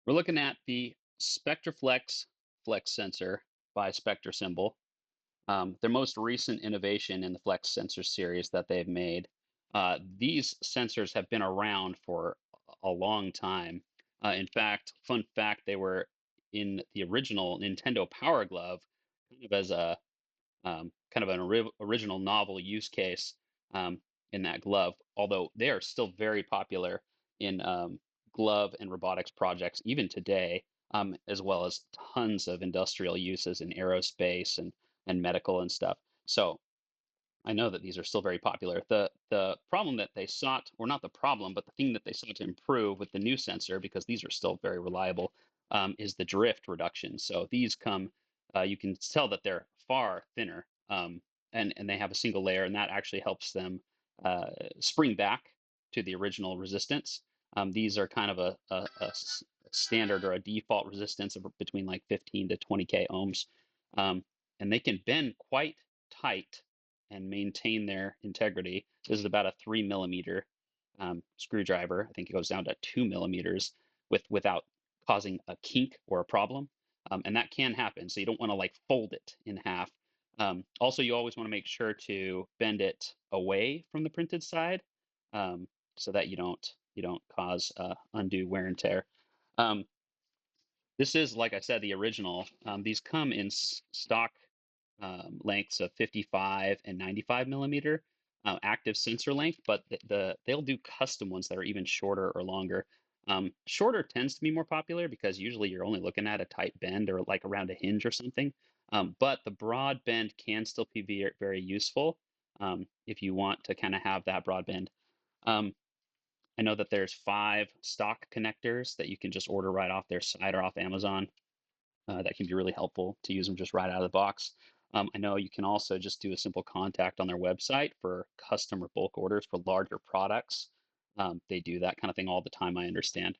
We're looking at the SpectraFlex flex sensor by Spectra Symbol. Their most recent innovation in the flex sensor series that they've made. These sensors have been around for a long time. In fact, fun fact, they were in the original Nintendo Power Glove, kind of as a kind of an original novel use case um, in that glove, although they are still very popular in glove and robotics projects even today, as well as tons of industrial uses in aerospace and medical and stuff. So I know that these are still very popular. The problem that they sought, or not the problem, but the thing that they sought to improve with the new sensor, because these are still very reliable, is the drift reduction. So these come, you can tell that they're far thinner, and they have a single layer, and that actually helps them spring back to the original resistance. These are kind of a standard or a default resistance of between like 15 to 20K ohms, um, and they can bend quite tight and maintain their integrity. This is about a 3 millimeter screwdriver. I think it goes down to 2 millimeters without causing a kink or a problem. And that can happen. So you don't want to like fold it in half. Also, you always want to make sure to bend it away from the printed side, um, so that you don't cause undue wear and tear. Um, this is, like I said, the original. These come in stock lengths of 55 and 95 millimeter active sensor length, but they'll do custom ones that are even shorter or longer. Shorter tends to be more popular because usually you're only looking at a tight bend or like around a hinge or something. But the broad bend can still be very useful if you want to kind of have that broad bend. Um, I know that there's 5 stock connectors that you can just order right off their site or off Amazon. That can be really helpful to use them just right out of the box. I know you can also just do a simple contact on their website for custom or bulk orders for larger products. They do that kind of thing all the time, I understand.